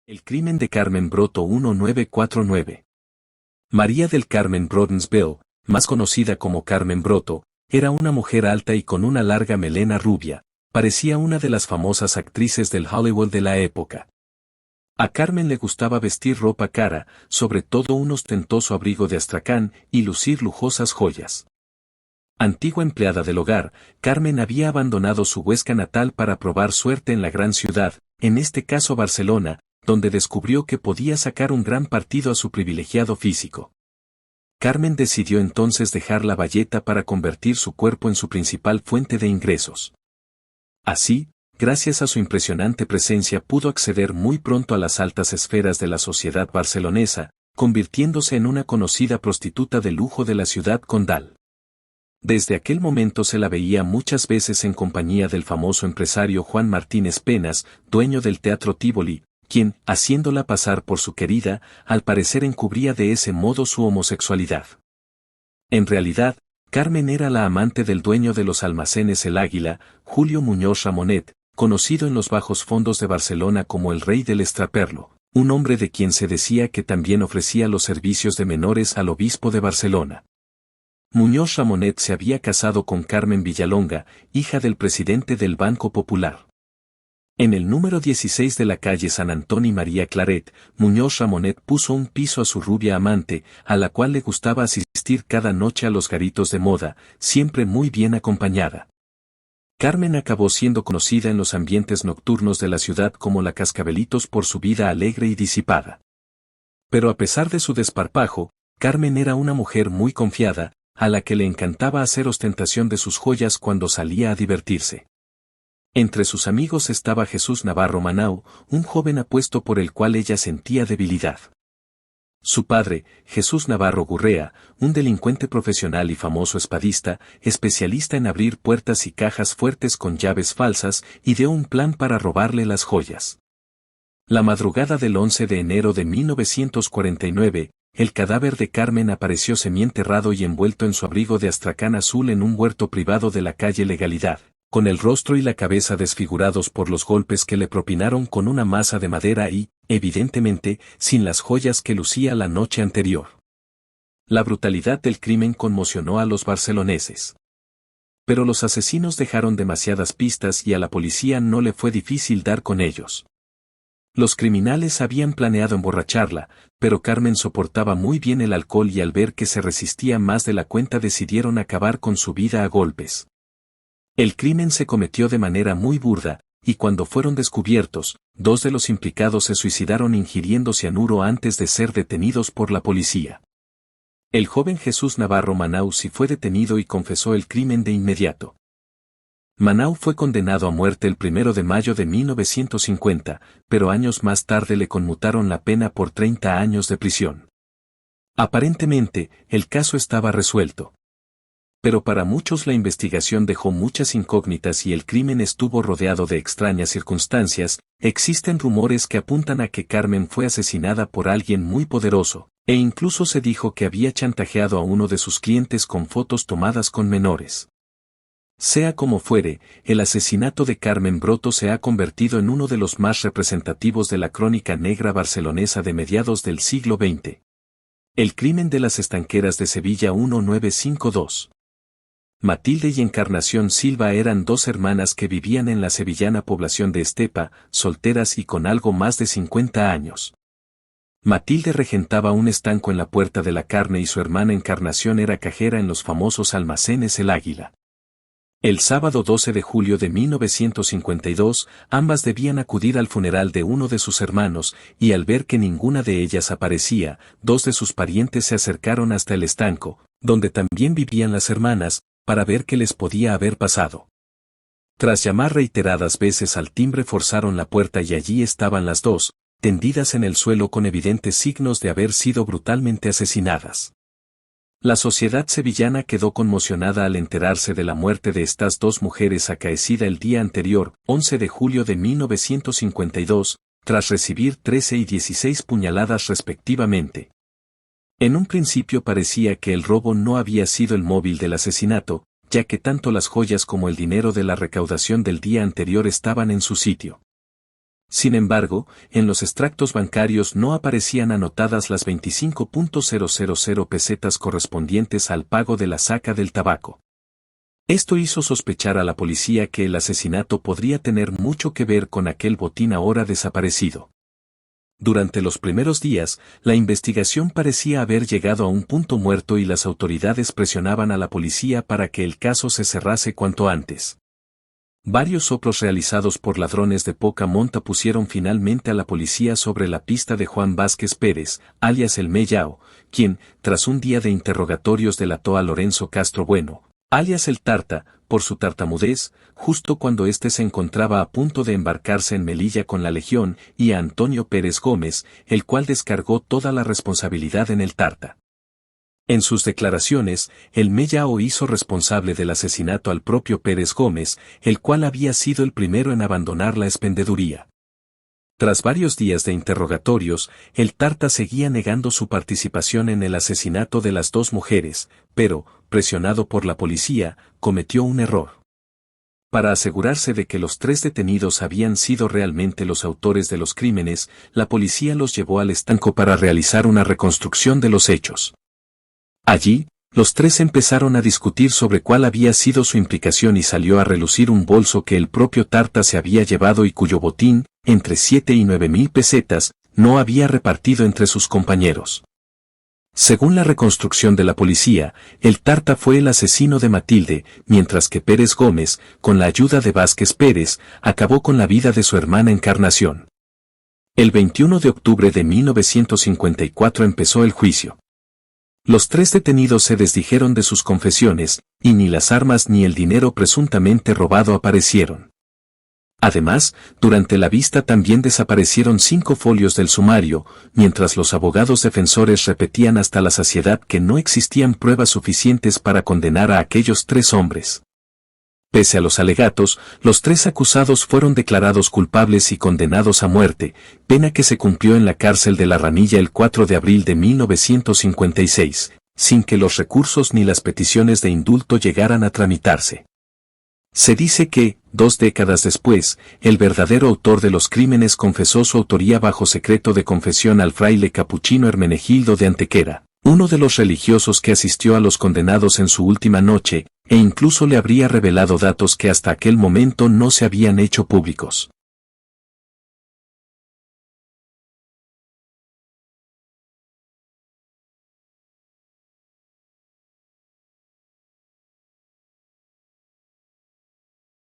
El crimen de Carmen Broto 1949. María del Carmen Brodensbill, más conocida como Carmen Broto, era una mujer alta y con una larga melena rubia, parecía una de las famosas actrices del Hollywood de la época. A Carmen le gustaba vestir ropa cara, sobre todo un ostentoso abrigo de astracán, y lucir lujosas joyas. Antigua empleada del hogar, Carmen había abandonado su Huesca natal para probar suerte en la gran ciudad, en este caso Barcelona, donde descubrió que podía sacar un gran partido a su privilegiado físico. Carmen decidió entonces dejar la bayeta para convertir su cuerpo en su principal fuente de ingresos. Así, gracias a su impresionante presencia pudo acceder muy pronto a las altas esferas de la sociedad barcelonesa, convirtiéndose en una conocida prostituta de lujo de la ciudad condal. Desde aquel momento se la veía muchas veces en compañía del famoso empresario Juan Martínez Penas, dueño del Teatro Tívoli, quien, haciéndola pasar por su querida, al parecer encubría de ese modo su homosexualidad. En realidad, Carmen era la amante del dueño de los almacenes El Águila, Julio Muñoz Ramonet, conocido en los bajos fondos de Barcelona como el rey del extraperlo, un hombre de quien se decía que también ofrecía los servicios de menores al obispo de Barcelona. Muñoz Ramonet se había casado con Carmen Villalonga, hija del presidente del Banco Popular. En el número 16 de la calle San Antón y María Claret, Muñoz Ramonet puso un piso a su rubia amante, a la cual le gustaba asistir cada noche a los garitos de moda, siempre muy bien acompañada. Carmen acabó siendo conocida en los ambientes nocturnos de la ciudad como la Cascabelitos por su vida alegre y disipada. Pero a pesar de su desparpajo, Carmen era una mujer muy confiada, a la que le encantaba hacer ostentación de sus joyas cuando salía a divertirse. Entre sus amigos estaba Jesús Navarro Manau, un joven apuesto por el cual ella sentía debilidad. Su padre, Jesús Navarro Gurrea, un delincuente profesional y famoso espadista, especialista en abrir puertas y cajas fuertes con llaves falsas, ideó un plan para robarle las joyas. La madrugada del 11 de enero de 1949, el cadáver de Carmen apareció semienterrado y envuelto en su abrigo de astracán azul en un huerto privado de la calle Legalidad, con el rostro y la cabeza desfigurados por los golpes que le propinaron con una masa de madera y, evidentemente, sin las joyas que lucía la noche anterior. La brutalidad del crimen conmocionó a los barceloneses. Pero los asesinos dejaron demasiadas pistas y a la policía no le fue difícil dar con ellos. Los criminales habían planeado emborracharla, pero Carmen soportaba muy bien el alcohol y al ver que se resistía más de la cuenta decidieron acabar con su vida a golpes. El crimen se cometió de manera muy burda, y cuando fueron descubiertos, 2 de los implicados se suicidaron ingiriendo cianuro antes de ser detenidos por la policía. El joven Jesús Navarro Manau sí fue detenido y confesó el crimen de inmediato. Manau fue condenado a muerte el 1 de mayo de 1950, pero años más tarde le conmutaron la pena por 30 años de prisión. Aparentemente, el caso estaba resuelto. Pero para muchos la investigación dejó muchas incógnitas y el crimen estuvo rodeado de extrañas circunstancias. Existen rumores que apuntan a que Carmen fue asesinada por alguien muy poderoso, e incluso se dijo que había chantajeado a uno de sus clientes con fotos tomadas con menores. Sea como fuere, el asesinato de Carmen Broto se ha convertido en uno de los más representativos de la crónica negra barcelonesa de mediados del siglo XX. El crimen de las estanqueras de Sevilla 1952. Matilde y Encarnación Silva eran 2 hermanas que vivían en la sevillana población de Estepa, solteras y con algo más de 50 años. Matilde regentaba un estanco en la Puerta de la Carne y su hermana Encarnación era cajera en los famosos almacenes El Águila. El sábado 12 de julio de 1952, ambas debían acudir al funeral de uno de sus hermanos, y al ver que ninguna de ellas aparecía, 2 de sus parientes se acercaron hasta el estanco, donde también vivían las hermanas, para ver qué les podía haber pasado. Tras llamar reiteradas veces al timbre forzaron la puerta y allí estaban las 2, tendidas en el suelo con evidentes signos de haber sido brutalmente asesinadas. La sociedad sevillana quedó conmocionada al enterarse de la muerte de estas 2 mujeres acaecida el día anterior, 11 de julio de 1952, tras recibir 13 y 16 puñaladas respectivamente. En un principio parecía que el robo no había sido el móvil del asesinato, ya que tanto las joyas como el dinero de la recaudación del día anterior estaban en su sitio. Sin embargo, en los extractos bancarios no aparecían anotadas las 25.000 pesetas correspondientes al pago de la saca del tabaco. Esto hizo sospechar a la policía que el asesinato podría tener mucho que ver con aquel botín ahora desaparecido. Durante los primeros días, la investigación parecía haber llegado a un punto muerto y las autoridades presionaban a la policía para que el caso se cerrase cuanto antes. Varios soplos realizados por ladrones de poca monta pusieron finalmente a la policía sobre la pista de Juan Vázquez Pérez, alias el Mellao, quien, tras un día de interrogatorios, delató a Lorenzo Castro Bueno, alias el Tarta, por su tartamudez, justo cuando éste se encontraba a punto de embarcarse en Melilla con la Legión, y a Antonio Pérez Gómez, el cual descargó toda la responsabilidad en el Tarta. En sus declaraciones, el Mellao hizo responsable del asesinato al propio Pérez Gómez, el cual había sido el primero en abandonar la expendeduría. Tras varios días de interrogatorios, el Tarta seguía negando su participación en el asesinato de las dos mujeres, pero, presionado por la policía, cometió un error. Para asegurarse de que los 3 detenidos habían sido realmente los autores de los crímenes, la policía los llevó al estanco para realizar una reconstrucción de los hechos. Allí, los 3 empezaron a discutir sobre cuál había sido su implicación y salió a relucir un bolso que el propio Tarta se había llevado y cuyo botín, entre 7 y 9.000 pesetas, no había repartido entre sus compañeros. Según la reconstrucción de la policía, el Tarta fue el asesino de Matilde, mientras que Pérez Gómez, con la ayuda de Vázquez Pérez, acabó con la vida de su hermana Encarnación. El 21 de octubre de 1954 empezó el juicio. Los 3 detenidos se desdijeron de sus confesiones, y ni las armas ni el dinero presuntamente robado aparecieron. Además, durante la vista también desaparecieron 5 folios del sumario, mientras los abogados defensores repetían hasta la saciedad que no existían pruebas suficientes para condenar a aquellos 3 hombres. Pese a los alegatos, los 3 acusados fueron declarados culpables y condenados a muerte, pena que se cumplió en la cárcel de La Ranilla el 4 de abril de 1956, sin que los recursos ni las peticiones de indulto llegaran a tramitarse. Se dice que, 2 décadas después, el verdadero autor de los crímenes confesó su autoría bajo secreto de confesión al fraile capuchino Hermenegildo de Antequera, uno de los religiosos que asistió a los condenados en su última noche, e incluso le habría revelado datos que hasta aquel momento no se habían hecho públicos.